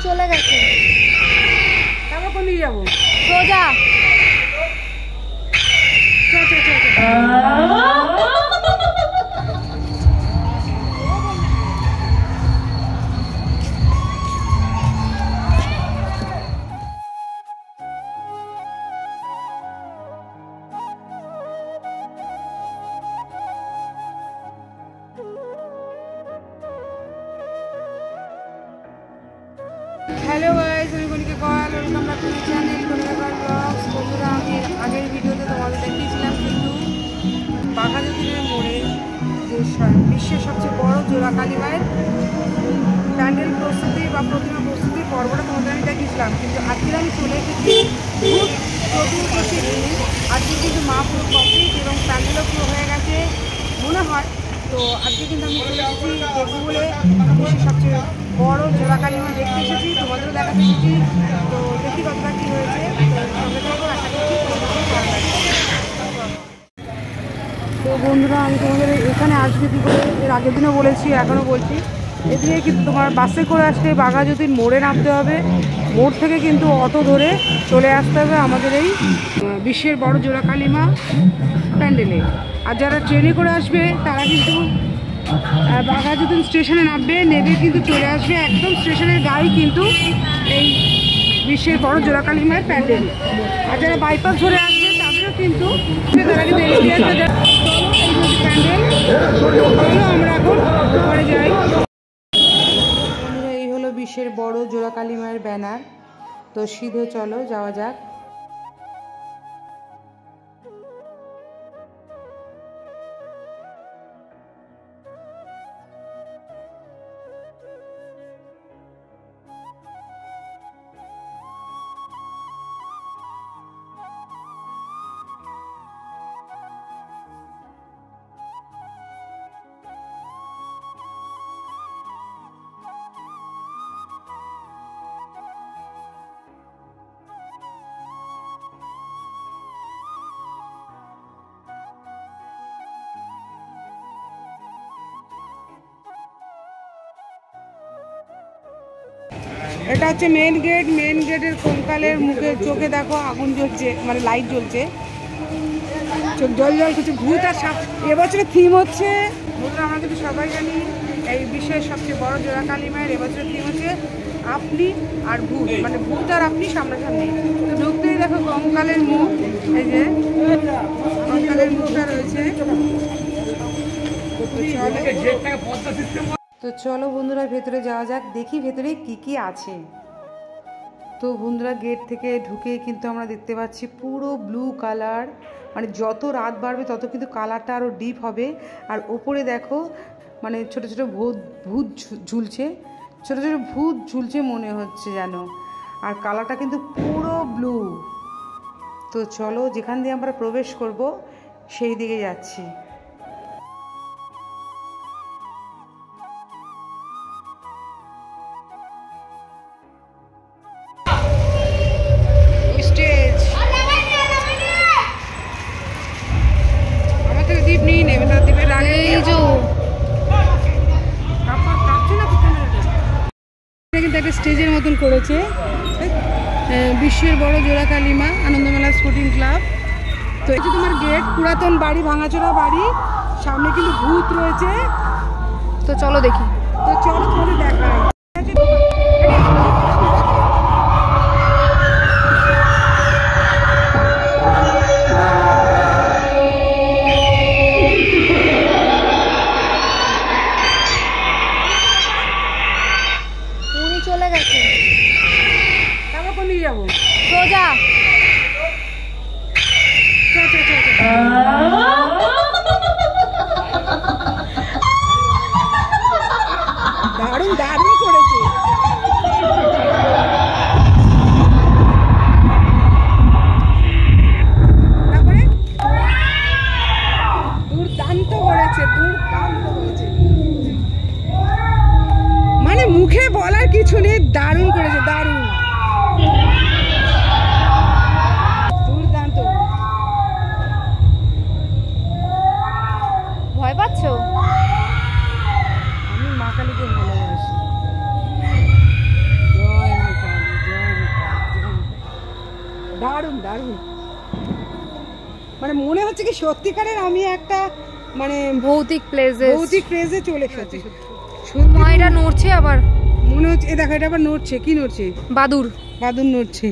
চলে গেছে। তারপর কোন দিকে যাবো? সোজা। হ্যালো গাইস, আমি Kanika Koyal, welcome back to my channel Kanika Koyal blogs. বন্ধুরা, আমি আগের ভিডিওতে তোমাদের দেখিয়েছিলাম কিন্তু বাঘাযতীনের মোড়ে যে বিশ্বের সবচেয়ে বড় জোড়া কালী মায়ের প্যান্ডেল প্রস্তুতি বা প্রতিমা প্রস্তুতির পর্বটা তোমাদের আমি দেখিয়েছিলাম। কিন্তু আজকে আমি চলে এসেছি ভূত চতুর্দশীর দিন। আজকে কিন্তু মা পুরো কমপ্লিট এবং প্যান্ডেলও পুরো হয়ে গেছে মনে হয়। তো আজকে কিন্তু আমি চলে এসেছি দেখবো বলে বিশ্বের সবচেয়ে বড় জোড়া কালী মা দেখতে এসেছি, তোমাদেরও দেখাতে এসেছি। তো দেখি কতটা কী হয়েছে, তো বন্ধুরা আমি তোমাদের এখানে আসবে কী করে, এর আগের দিনও বলেছি এখনও বলছি। এদিকে কিন্তু তোমার বাসে করে আসলে বাঘাযতীন মোড়ে নামতে হবে, মোড় থেকে কিন্তু অটো ধরে চলে আসতে হবে আমাদের এই বিশ্বের বড় জোড়া কালী মা প্যান্ডেলে। আর যারা ট্রেনে করে আসবে তারা কিন্তু বাঘাযতীন স্টেশনে নামবে, নেমে কিন্তু চলে আসবে একদম স্টেশনের গায়ে কিন্তু এই বিশ্বের বড় জোড়া কালী মায়ের প্যান্ডেল। আর যারা বাইপাস ধরে আসবে তাদেরও কিন্তু তারা কিন্তু প্যান্ডেল। আমরা এখন ঘরে যাই। এই হলো বিশ্বের বড় জোড়া কালী মায়ের ব্যানার। তো সিধে চলো যাওয়া যাক। এটা হচ্ছে মেন গেট। মেন গেটের কঙ্কালের মুখে চোখে দেখো আগুন জ্বলছে, মানে লাইট জ্বলছে, চোখ জল জল করছে। ভূত আর সাপ এবছরের থিম হচ্ছে, বন্ধুরা আমরা কিন্তু সবাই জানি এই বিশ্বের সবচেয়ে বড় জোড়া কালী মায়ের এবছরের থিম হচ্ছে আপনি আর ভূত, মানে ভূত আর আপনি সামনাসামনি। তো ঢুকতেই দেখো কঙ্কালের মুখ, এই যে কঙ্কালের মুখটা রয়েছে। তো চলো বন্ধুরা ভেতরে যাওয়া যাক, দেখি ভেতরে কি কি আছে। তো বন্ধুরা গেট থেকে ঢুকে কিন্তু আমরা দেখতে পাচ্ছি পুরো ব্লু কালার, মানে যত রাত বাড়বে তত কিন্তু কালারটা আরও ডিপ হবে। আর ওপরে দেখো মানে ছোট ছোট ভূত ঝুলছে, ছোট ছোট ভূত ঝুলছে মনে হচ্ছে যেন, আর কালারটা কিন্তু পুরো ব্লু। তো চলো যেখান দিয়ে আমরা প্রবেশ করব সেই দিকে যাচ্ছি। স্টেজের মতন করেছে বিশ্বের বড় জোড়া কালী মা আনন্দমেলা স্পোর্টিং ক্লাব। তো এই যে তোমার গেট, পুরাতন বাড়ি, ভাঙাচোরা বাড়ি, সামনে কিন্তু ভূত রয়েছে। তো চলো দেখি। তো চলো তোমাদের দেখাই। চলে গেছে। তারপর কোন দিকে যাবো? সোজা। দারুণ দারুণ করেছে। তারপরে দুর্দান্ত করেছে, দুর্দান্ত করেছে, মানে মুখে বলার কিছু নেই, দারুণ করেছে, দারুণ দুর্দান্ত। ভয় পাচ্ছ? আমি মা কালীকে ভালোবাসি। জয় দারুণ, মানে মনে হচ্ছে কি সত্যিকারের আমি একটা মানে ভৌতিক প্লেসে চলে এসেছি। মায়েরা নড়ছে, আবার মনে হচ্ছে, দেখো এটা আবার নড়ছে, কি নড়ছে? বাদুর নড়ছে,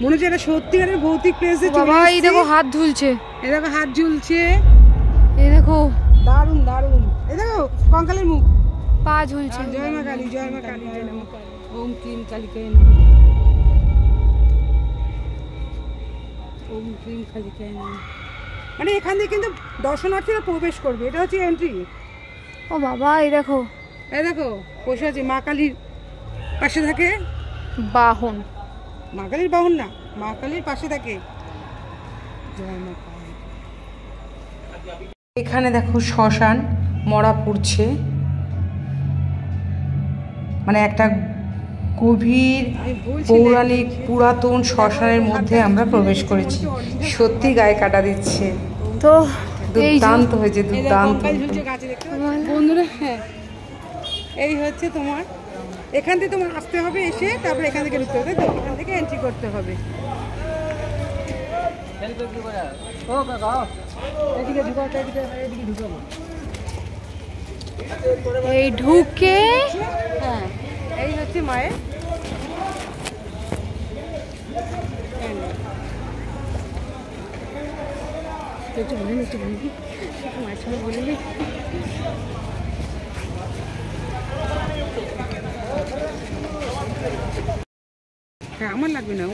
মনে হচ্ছে এটা সত্যিকারের ভৌতিক প্লেসে চলে বাবা। এই এসেছি। দেখো হাত ঝুলছে, এই দেখো হাত ঝুলছে, এই দেখো দারুণ দারুণ। এই দেখো কঙ্কালের মুখ, পা ঝুলছে। জয় মা কালী, জয় মা কালী, জয় নমঃ, ওম ক্লিম কালিকায়, ওম ক্লিম কালিকায়। মানে এখান থেকে কিন্তু দর্শনার্থীরা প্রবেশ করবে, এটা হচ্ছে এন্ট্রি। ও বাবা, এই দেখো বসে আছে মা কালীর পাশে থাকে বাহন। মা কালীর বাহন না, মা কালীর পাশে থাকে। জয় মা কালী। এখানে দেখো শ্মশান, মরা পড়ছে, মানে একটা গভীর পৌরাণিক পুরাতন শ্মশানের মধ্যে আমরা প্রবেশ করেছি। সত্যি গায়ে কাটা দিচ্ছে, তো দুর্দান্ত হয়েছে, দুর্দান্ত। বন্ধুরা হ্যাঁ, এই হচ্ছে তোমার, এখান থেকে তোমার আসতে হবে, এসে তারপরে এখান থেকে ঢুকতে হবে, তো এখান থেকে এন্ট্রি করতে হবে। এই ঢুকে হ্যাঁ, এই হচ্ছে মায়ের মায়ের সঙ্গে বলবি। হ্যাঁ, আমার লাগবে না।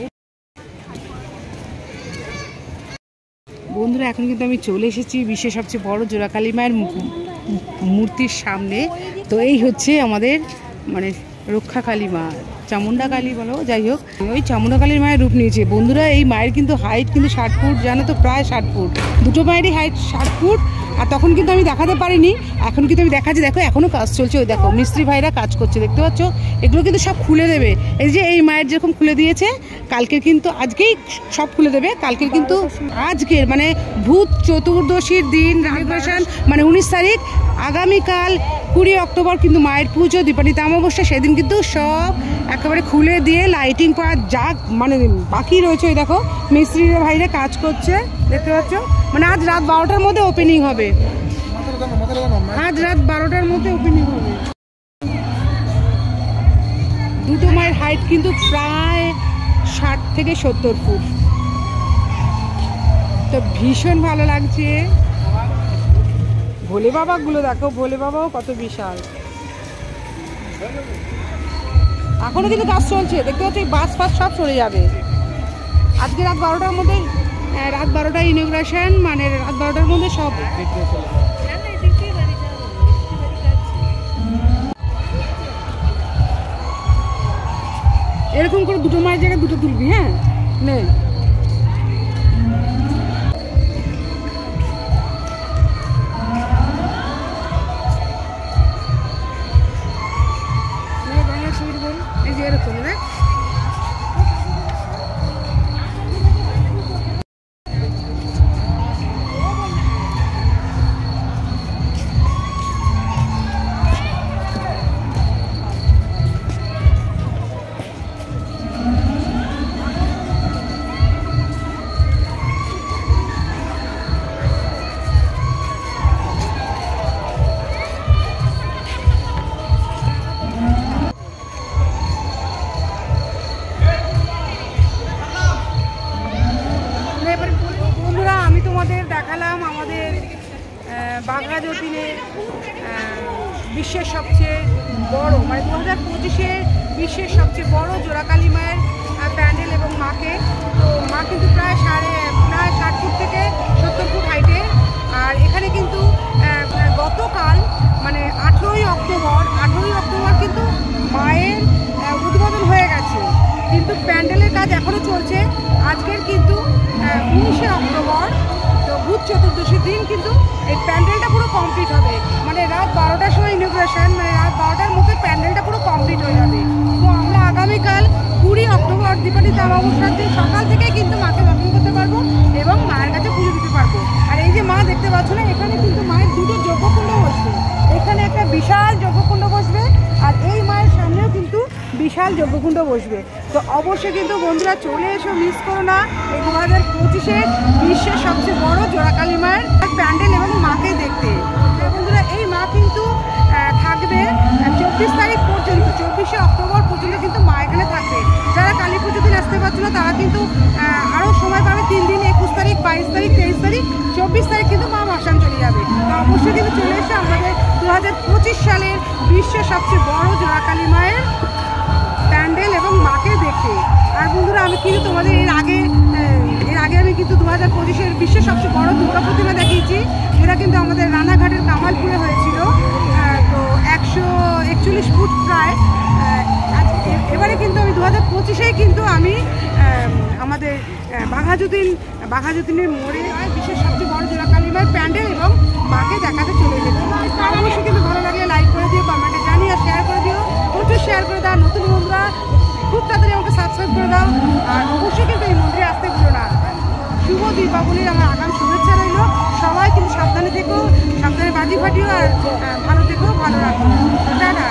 বন্ধুরা এখন কিন্তু আমি চলে এসেছি বিশ্বের সবচেয়ে বড় জোড়াকালী মায়ের মূর্তির সামনে। তো এই হচ্ছে আমাদের মানে রক্ষা কালী মা, চামুন্ডা কালী বলো, যাই হোক ওই চামুন্ডা কালীর মায়ের রূপ নিয়েছে। বন্ধুরা এই মায়ের কিন্তু হাইট কিন্তু 60 ফুট, জানো তো, প্রায় 60 ফুট। দুটো মায়েরই হাইট 60 ফুট। আর তখন কিন্তু আমি দেখাতে পারিনি, এখন কিন্তু আমি দেখাচ্ছি। দেখো এখনও কাজ চলছে, ওই দেখো মিস্ত্রি ভাইরা কাজ করছে, দেখতে পাচ্ছ? এগুলো কিন্তু সব খুলে দেবে। এই যে এই মায়ের যেরকম খুলে দিয়েছে, কালকে কিন্তু আজকেই সব খুলে দেবে। কালকে কিন্তু আজকের মানে ভূত চতুর্দশীর দিন ইনগ্রেশন, মানে 19 তারিখ, আগামীকাল 20 অক্টোবর কিন্তু মায়ের পুজো, দীপান্বিতা অমাবস্যা। সেদিন কিন্তু সব একেবারে খুলে দিয়ে লাইটিং করা যা মানে বাকি রয়েছে, ওই দেখো মিস্ত্রি ভাইরা কাজ করছে, দেখতে পাচ্ছ? মানে আজ রাত 12টার মধ্যে ওপেনিং হবে, আজ রাত 12টার মধ্যে ওপেনিং হবে। দুটো মায়ের হাইট কিন্তু প্রায় 60 থেকে 70 ফুট। তো ভীষণ ভালো লাগছে। ভোলে বাবাগুলো দেখো, ভোলে বাবাও কত বিশাল। এখনো কিন্তু কাজ চলছে, দেখতে পাচ্ছি বাস ফাস সব চলে যাবে। আজকে রাত 12টার মধ্যে, রাত 12টা ইনগ্রেশন, মানে রাত 12টার মধ্যে সব। এরকম করে দুটো মায়ের জায়গায় দুটো তুলবি, হ্যাঁ নে। এই যে এরকম দেখ, দেখালাম আমাদের বাঘা যতীনের বিশ্বের সবচেয়ে বড়, মানে 2025-এর বিশ্বের সবচেয়ে বড় জোড়াকালী মায়ের প্যান্ডেল এবং মাকে। তো মা কিন্তু প্রায় 60 ফুট থেকে 70 ফুট হাইটে। আর এখানে কিন্তু গতকাল মানে 18ই অক্টোবর কিন্তু মায়ের উদ্বোধন হয়ে গেছে, কিন্তু প্যান্ডেলের কাজ এখনও চলছে। আজকের কিন্তু 19শে অক্টোবর, তো ভূত চতুর্দশীর দিন কিন্তু এই প্যান্ডেলটা পুরো কমপ্লিট হবে। মানে রাত 12টার সময় ইনগ্রেশন, মানে রাত 12টার মধ্যে প্যান্ডেলটা পুরো কমপ্লিট হয়ে যাবে। তো আমরা আগামীকাল 20 অক্টোবর দীপান্বিতা অমাবস্যার দিন সকাল থেকে কিন্তু মাকে দর্শন করতে পারবো এবং মায়ের কাছে পুজো দিতে পারবো। আর এই যে মা দেখতে পাচ্ছ না, এখানে কিন্তু মায়ের দুটো যজ্ঞকুণ্ড বসবে। এখানে একটা বিশাল যজ্ঞকুণ্ড বসবে, আর এই মায়ের সামনেও কিন্তু বিশাল যজ্ঞকুণ্ড বসবে। তো অবশ্যই কিন্তু বন্ধুরা চলে এসো, মিস করো না এই 2025-এ বিশ্বের সবচেয়ে বড় জোড়াকালী মায়ের প্যান্ডেল এবং মাকে দেখতে। বন্ধুরা এই মা কিন্তু থাকবে 24 তারিখ পর্যন্ত, 24শে অক্টোবর পর্যন্ত কিন্তু মা এখানে থাকবে। যারা কালী পুজো দিন আসতে পারছো না তারা কিন্তু আরও সময় পাবে, 3 দিন, 21 তারিখ, 22 তারিখ, 23 তারিখ, 24 তারিখ কিন্তু মা ভাসান চলে যাবে। তো অবশ্যই কিন্তু চলে এসে আমাদের 2025 সালের বিশ্বের সবচেয়ে বড় জোড়াকালী মায়ের প্যান্ডেল এবং মাকে দেখতে। আর বন্ধুরা আমি কিন্তু তোমাদের এর আগে আমি কিন্তু 2025-এর বিশ্বের সবচেয়ে বড় দুর্গা প্রতিমা দেখিয়েছি, যেটা কিন্তু আমাদের রানাঘাটের কামালপুরে হয়েছিল। তো 141 ফুট প্রায়। এবারে কিন্তু আমি 2025-এ কিন্তু আমি আমাদের বাঘাযতীনের মোড়ে বিশ্বের সবচেয়ে বড় জোড়াকালী মায়ের প্যান্ডেল এবং মাকে দেখাতে চলে যেতে। অবশ্যই কিন্তু ভালো লাগলে লাইক করে দিও, কমেন্টে জানিয়ে আর শেয়ার করে দিও, প্রচুর শেয়ার করে দাও। নতুন বন্ধুরা খুব তাড়াতাড়ি আমাকে সাবস্ক্রাইব করে দাও। আর অবশ্যই কিন্তু এই মন্দিরে আসতে ভুলো না। শুভ দীপাবলির আমার আগাম শুভেচ্ছা রইল। সবাই কিন্তু সাবধানে থেকো, সাবধানে বাজি ফাটিও, আর ভালো থেকো, ভালো রাখো। টাটা।